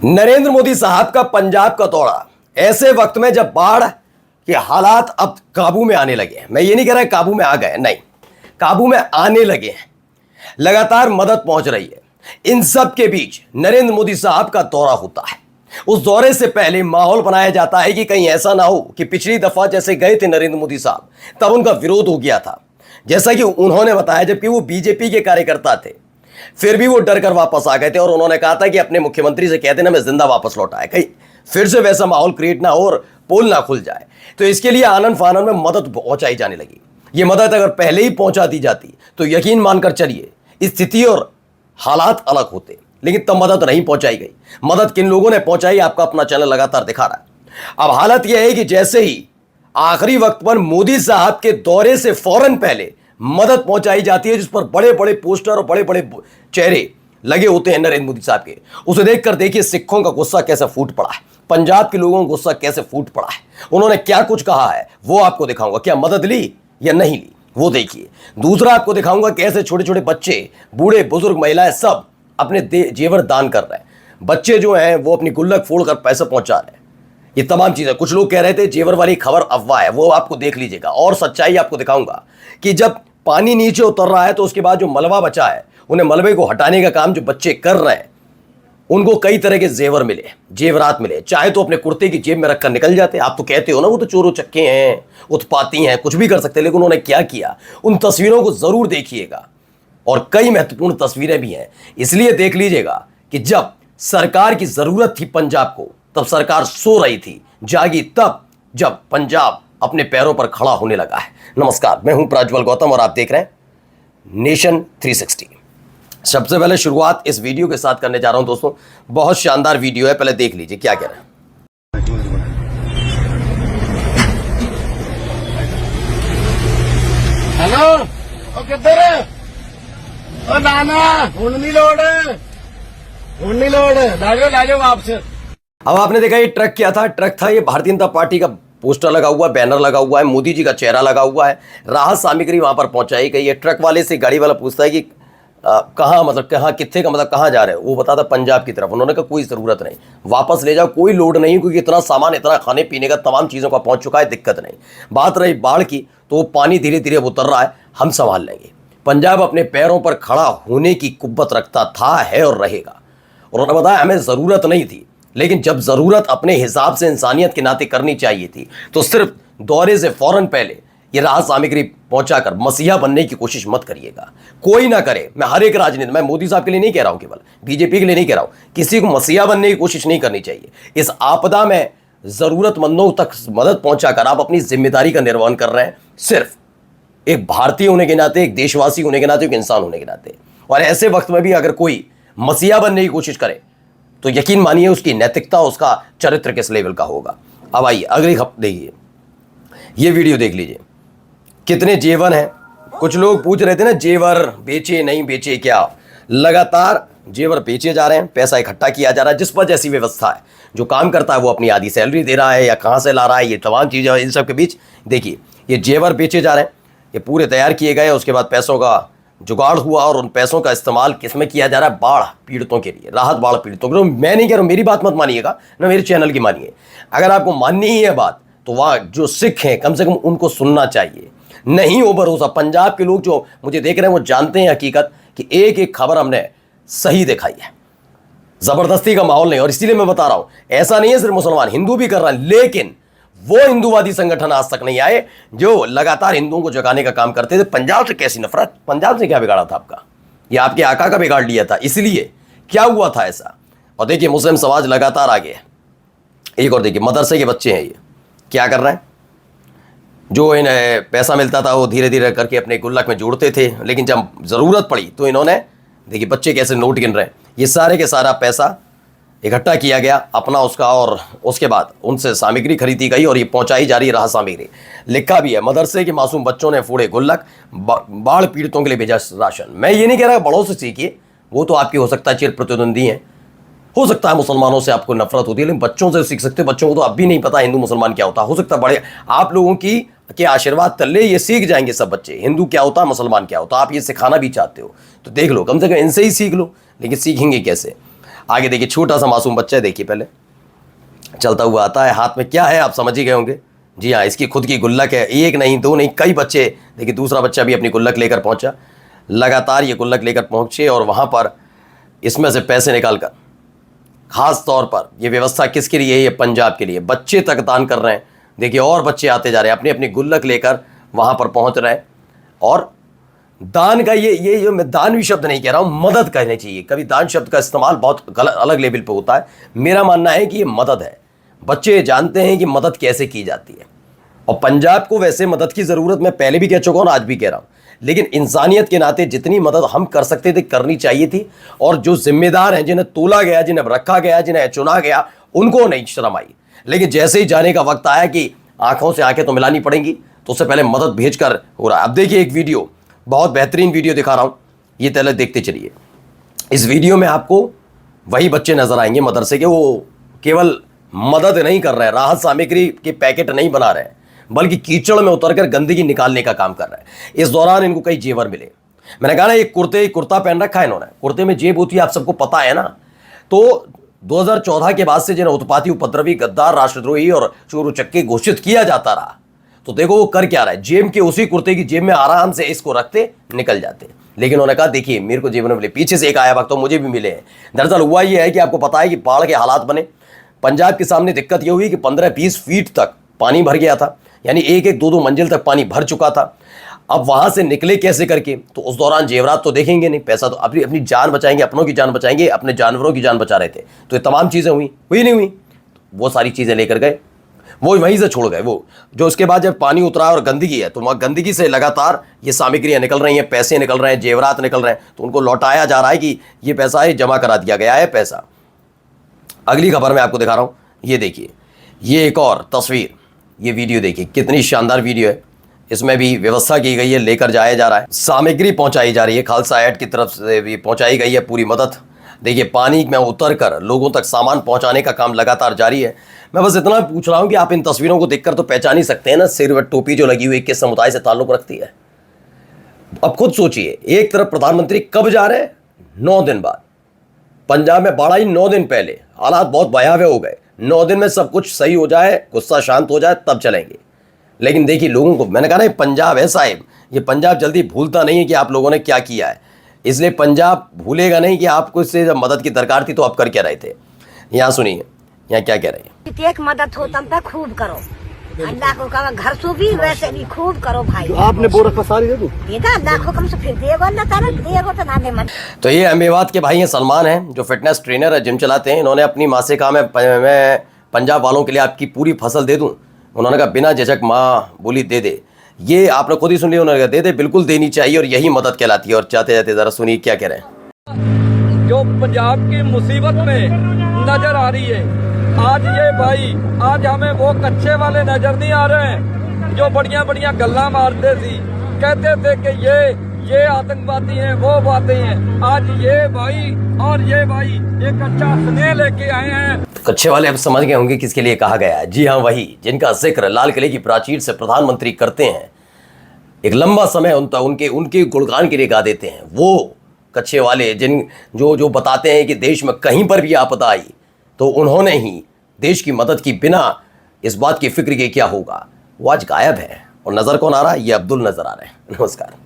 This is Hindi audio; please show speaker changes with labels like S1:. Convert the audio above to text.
S1: नरेंद्र मोदी साहब का पंजाब का दौरा ऐसे वक्त में जब बाढ़ के हालात अब काबू में आने लगे हैं। मैं ये नहीं कह रहा काबू में आ गए, नहीं, काबू में आने लगे हैं, लगातार मदद पहुंच रही है। इन सब के बीच नरेंद्र मोदी साहब का दौरा होता है। उस दौरे से पहले माहौल बनाया जाता है कि कहीं ऐसा ना हो कि पिछली दफा जैसे गए थे नरेंद्र मोदी साहब, तब उनका विरोध हो गया था, जैसा कि उन्होंने बताया, जबकि वो बीजेपी के कार्यकर्ता थे, फिर भी वो डर कर वापस आ गए थे और उन्होंने कहा था कि अपने मुख्यमंत्री से कहते ना मैं जिंदा वापस लौट आए, कहीं फिर से वैसा माहौल क्रिएट ना हो और पोल ना खुल जाए। तो इसके लिए आनन फानन में मदद पहुंचाई जाने लगी। ये मदद अगर पहले ही पहुंचा दी जाती तो यकीन मानकर चलिए स्थिति और हालात अलग होते, लेकिन तब मदद नहीं पहुंचाई गई। मदद किन लोगों ने पहुंचाई आपका अपना चैनल लगातार दिखा रहा है। अब हालत यह है कि जैसे ही आखिरी वक्त पर मोदी साहब के दौरे से फौरन पहले मदद पहुंचाई जाती है, जिस पर बड़े बड़े पोस्टर और बड़े बड़े चेहरे लगे होते हैं नरेंद्र मोदी साहब के, उसे देखकर देखिए सिखों का गुस्सा कैसे फूट पड़ा है, पंजाब के लोगों का गुस्सा कैसे फूट पड़ा है। उन्होंने क्या कुछ कहा है वो आपको दिखाऊंगा। क्या मदद ली या नहीं ली वो देखिए। दूसरा आपको दिखाऊंगा कैसे छोटे छोटे बच्चे, बूढ़े बुजुर्ग, महिलाएं सब अपने जेवर दान कर रहे हैं। बच्चे जो हैं वो अपनी गुल्लक फोड़कर पैसे पहुंचा रहे हैं। ये तमाम चीजें, कुछ लोग कह रहे थे जेवर वाली खबर अफवाह है, वो आपको देख लीजिएगा। और सच्चाई आपको दिखाऊंगा कि जब पानी नीचे उतर रहा है तो उसके बाद जो मलबा बचा है, उन्हें मलबे को हटाने का काम जो बच्चे कर रहे हैं, उनको कई तरह के जेवर मिले, जेवरात मिले। चाहे तो अपने कुर्ते की जेब में रखकर निकल जाते। आप तो कहते हो ना वो तो चोरों चक्के हैं, उत्पाती हैं, कुछ भी कर सकते हैं, लेकिन उन्होंने क्या किया उन तस्वीरों को जरूर देखिएगा। और कई महत्वपूर्ण तस्वीरें भी हैं, इसलिए देख लीजिएगा कि जब सरकार की जरूरत थी पंजाब को, तब सरकार सो रही थी, जागी तब जब पंजाब अपने पैरों पर खड़ा होने लगा है। नमस्कार, मैं हूं प्रज्वल गौतम और आप देख रहे हैं नेशन 360। सबसे पहले शुरुआत इस वीडियो के साथ करने जा रहा हूं दोस्तों। बहुत शानदार वीडियो है, पहले देख लीजिए क्या कह रहे हैं।
S2: हेलो, ओ किधर है? ओ नाना, हुण नहीं लोड, हुण नहीं लोड, लाजो वापस।
S1: अब आपने देखा ये ट्रक क्या था? ट्रक था ये भारतीय जनता पार्टी का पोस्टर लगा हुआ, बैनर लगा हुआ है, मोदी जी का चेहरा लगा हुआ है, राहत सामग्री वहां पर पहुंचाई गई है। ट्रक वाले से गाड़ी वाला पूछता है कि कहाँ, मतलब कहाँ, कितने का, मतलब कहाँ जा रहे हो? वो बताता पंजाब की तरफ। उन्होंने कहा कोई ज़रूरत नहीं, वापस ले जाओ, कोई लोड नहीं, क्योंकि इतना सामान, इतना खाने पीने का तमाम चीज़ों का पहुंच चुका है, दिक्कत नहीं। बात रही बाढ़ की, तो वो पानी धीरे धीरे उतर रहा है, हम संभाल लेंगे। पंजाब अपने पैरों पर खड़ा होने की कुव्वत रखता था, है और रहेगा। उन्होंने बताया हमें ज़रूरत नहीं थी, लेकिन जब ज़रूरत अपने हिसाब से इंसानियत के नाते करनी चाहिए थी, तो सिर्फ दौरे से फौरन पहले ये राहत सामग्री पहुंचाकर मसीहा बनने की कोशिश मत करिएगा। कोई ना करे, मैं हर एक राजनीति, मैं मोदी साहब के लिए नहीं कह रहा हूं, केवल बीजेपी के लिए नहीं कह रहा हूं, किसी को मसीहा बनने की कोशिश नहीं करनी चाहिए। इस आपदा में ज़रूरतमंदों तक मदद पहुंचाकर आप अपनी जिम्मेदारी का निर्वहन कर रहे हैं, सिर्फ एक भारतीय होने के नाते, एक देशवासी होने के नाते, एक इंसान होने के नाते। और ऐसे वक्त में भी अगर कोई मसीहा बनने की कोशिश करे तो यकीन मानिए उसकी नैतिकता, उसका चरित्र किस लेवल का होगा। अब आइए अगली खबर देखिए, ये वीडियो देख लीजिए। कितने जेवर हैं? कुछ लोग पूछ रहे थे ना जेवर बेचे नहीं बेचे क्या। लगातार जेवर बेचे जा रहे हैं, पैसा इकट्ठा किया जा रहा है, जिस पर जैसी व्यवस्था है। जो काम करता है वो अपनी आधी सैलरी दे रहा है या कहाँ से ला रहा है, ये तमाम चीज़ें। इन सब के बीच देखिए ये जेवर बेचे जा रहे हैं, ये पूरे तैयार किए गए। उसके बाद पैसों का जुगाड़ हुआ और उन पैसों का इस्तेमाल किसमें किया जा रहा है? बाढ़ पीड़ितों के लिए, राहत बाढ़ पीड़ितों के लिए। मैं नहीं कह रहा हूँ, मेरी बात मत मानिएगा ना, मेरे चैनल की मानिए। अगर आपको माननी ही है बात, तो वहाँ जो सिख हैं कम से कम उनको सुनना चाहिए। नहीं हो भरोसा, पंजाब के लोग जो मुझे देख रहे हैं वो जानते हैं हकीकत कि एक एक खबर हमने सही दिखाई है, जबरदस्ती का माहौल नहीं। और इसीलिए मैं बता रहा हूं, ऐसा नहीं है सिर्फ मुसलमान, हिंदू भी कर रहे हैं, लेकिन वो हिंदूवादी संगठन आज तक नहीं आए जो लगातार हिंदुओं को जगाने का काम करते थे। पंजाब से कैसी नफरत? पंजाब से क्या बिगाड़ा था आपका? ये आपके आका का बिगाड़ लिया था, इसलिए क्या हुआ था ऐसा। और देखिए मुस्लिम समाज लगातार आगे है। एक और देखिए मदरसे के बच्चे हैं, ये क्या कर रहे हैं? जो इन्हें पैसा मिलता था वो धीरे धीरे करके अपने गुल्लक में जोड़ते थे, लेकिन जब ज़रूरत पड़ी तो इन्होंने, देखिए बच्चे कैसे नोट गिन रहे हैं। ये सारे के सारा पैसा इकट्ठा किया गया अपना उसका, और उसके बाद उनसे सामग्री खरीदी गई और ये पहुंचाई जा रही है राहत सामग्री। लिखा भी है मदरसे के मासूम बच्चों ने फोड़े गुल्लक, बाढ़ पीड़ितों के लिए भेजा राशन। मैं ये नहीं कह रहा बड़ों से सीखिए, वो तो आपकी हो सकता है चिर प्रतिद्वंदी हैं, हो सकता है मुसलमानों से आपको नफरत होती है, लेकिन बच्चों से सीख सकते हो। बच्चों को तो अब भी नहीं पता हिंदू मुसलमान क्या होता है। हो सकता है बड़े आप लोगों की के आशीर्वाद तले ये सीख जाएंगे सब बच्चे, हिंदू क्या होता है, मुसलमान क्या होता है। आप ये सिखाना भी चाहते हो तो देख लो, कम से कम इनसे ही सीख लो, लेकिन सीखेंगे कैसे? आगे देखिए छोटा सा मासूम बच्चा है, देखिए पहले चलता हुआ आता है, हाथ में क्या है आप समझ ही गए होंगे। जी हाँ, इसकी खुद की गुल्लक है, एक नहीं दो नहीं कई बच्चे। देखिए दूसरा बच्चा भी अपनी गुल्लक लेकर पहुंचा, लगातार ये गुल्लक लेकर पहुंचे और वहां पर इसमें से पैसे निकालकर, खास तौर पर ये व्यवस्था किसके लिए है, ये पंजाब के लिए, बच्चे तक दान कर रहे हैं। देखिए और बच्चे आते जा रहे हैं, अपनी अपनी गुल्लक लेकर वहां पर पहुंच रहे हैं। और दान का ये जो मैं दान भी शब्द नहीं कह रहा हूं, मदद कहने चाहिए। कभी दान शब्द का इस्तेमाल बहुत गलत अलग लेवल पे होता है। मेरा मानना है कि ये मदद है। बच्चे जानते हैं कि मदद कैसे की जाती है, और पंजाब को वैसे मदद की ज़रूरत मैं पहले भी कह चुका हूँ, आज भी कह रहा हूँ। लेकिन इंसानियत के नाते जितनी मदद हम कर सकते थे करनी चाहिए थी। और जो जिम्मेदार हैं, जिन्हें तोला गया, जिन्हें रखा गया, जिन्हें चुना गया, उनको नहीं शर्म आई। लेकिन जैसे ही जाने का वक्त आया कि आंखों से आंखें तो मिलानी पड़ेंगी, तो उससे पहले मदद भेजकर हो रहा है। अब देखिए एक वीडियो, बहुत बेहतरीन वीडियो दिखा रहा हूँ, ये पहले देखते चलिए। इस वीडियो में आपको वही बच्चे नजर आएंगे मदरसे के, वो केवल मदद नहीं कर रहे हैं, राहत सामग्री के पैकेट नहीं बना रहे हैं, बल्कि कीचड़ में उतरकर गंदगी निकालने का काम कर रहे हैं। इस दौरान इनको कई जेवर मिले। मैंने कहा ना, एक कुर्ता पहन रखा है इन्होंने, कुर्ते में जेब होती है, आप सबको पता है ना। तो 2014 के बाद से जिन्हें उत्पाती, उपद्रवी, गद्दार, राष्ट्रद्रोही और चोर उचक्के घोषित किया जाता रहा, तो देखो वो कर क्या रहा है, जेब के उसी कुर्ते की जेब में आराम से इसको रखते निकल जाते। लेकिन उन्होंने कहा देखिए मेरे को जेब में मिले, पीछे से एक आया वक्त तो मुझे भी मिले हैं। दरअसल हुआ ये है कि आपको पता है कि बाढ़ के हालात बने, पंजाब के सामने दिक्कत ये हुई कि 15-20 फीट तक पानी भर गया था, यानी एक 2 मंजिल तक पानी भर चुका था। अब वहां से निकले कैसे करके, तो उस दौरान जेवरात तो देखेंगे नहीं, पैसा तो अपनी अपनी जान बचाएंगे, अपनों की जान बचाएंगे, अपने जानवरों की जान बचा रहे थे। तो ये तमाम चीज़ें हुई नहीं हुई, वो सारी चीज़ें लेकर गए, वो वहीं से छोड़ गए। वो जो उसके बाद जब पानी उतरा और गंदगी है, तो वहाँ गंदगी से लगातार ये सामग्रियाँ निकल रही हैं, पैसे निकल रहे हैं, जेवरात निकल रहे हैं, तो उनको लौटाया जा रहा है कि ये पैसा है, जमा करा दिया गया है पैसा। अगली खबर मैं आपको दिखा रहा हूँ, ये देखिए, ये एक और तस्वीर, ये वीडियो देखिए, कितनी शानदार वीडियो है। इसमें भी व्यवस्था की गई है, लेकर जाया जा रहा है, सामग्री पहुंचाई जा रही है, खालसा एड की तरफ से भी पहुंचाई गई है पूरी मदद। देखिए पानी में उतरकर लोगों तक सामान पहुंचाने का काम लगातार जारी है। मैं बस इतना पूछ रहा हूं कि आप इन तस्वीरों को देखकर तो पहचान ही सकते हैं ना, सिर व टोपी जो लगी हुई किस समुदाय से ताल्लुक रखती है। अब खुद सोचिए, एक तरफ प्रधानमंत्री कब जा रहे हैं, 9 दिन बाद। पंजाब में बाढ़ आई 9 दिन पहले, हालात बहुत भयावह हो गए। 9 दिन में सब कुछ सही हो जाए, गुस्सा शांत हो जाए, तब चलेंगे। लेकिन देखिए लोगों को, मैंने कहा ना पंजाब है साहिब, ये पंजाब जल्दी भूलता नहीं है कि आप लोगों ने क्या किया है। इसलिए पंजाब भूलेगा नहीं कि आपको इससे जब मदद की दरकार थी तो आप कर क्या रहे थे। यहाँ सुनिए, यहाँ क्या कह रहे हैं।
S3: एक मदद हो तब तक खूब करो, अल्लाह को कहा घर से भी वैसे भी खूब करो भाई।
S2: आपने बोरा का सारी दे दो,
S3: देगा अल्लाह को कम से फिर देगा, अल्लाह ताला देगा तो ना दे मन।
S1: तो ये अहमदाबाद के भाई हैं, सलमान हैं, जो फिटनेस ट्रेनर है, जिम चलाते हैं। इन्होंने अपनी माँ से कहा मैं पंजाब वालों के लिए आपकी पूरी फसल दे दूँ। उन्होंने कहा बिना झिझक माँ बोली दे दे। ये आपने खुद ही सुन लिया, उन्होंने कहा दे दे, बिल्कुल देनी चाहिए, और यही मदद कहलाती है। और जाते जाते जरा सुनिए क्या कह रहे हैं।
S4: जो पंजाब की मुसीबत में नजर आ रही है आज ये भाई, आज हमें वो कच्चे वाले नजर नहीं आ रहे हैं जो बढ़िया बढ़िया गल्ला मारते थी, कहते थे कि ये आतंकवादी हैं, वो बातें हैं। आज ये भाई और ये भाई ये कच्चा स्नेह लेके आए हैं।
S1: कच्चे वाले अब समझ गए होंगे किसके लिए कहा गया है। जी हाँ, वही जिनका जिक्र लाल किले की प्राचीर से प्रधानमंत्री करते हैं, एक लंबा समय उनके गुणगान के लिए गा देते हैं। वो कच्चे वाले जो बताते हैं कि देश में कहीं पर भी आपदा आई तो उन्होंने ही देश की मदद की, बिना इस बात की फिक्र के क्या होगा। वो आज गायब है, और नज़र कौन आ रहा है, ये अब्दुल नज़र आ रहे हैं। नमस्कार।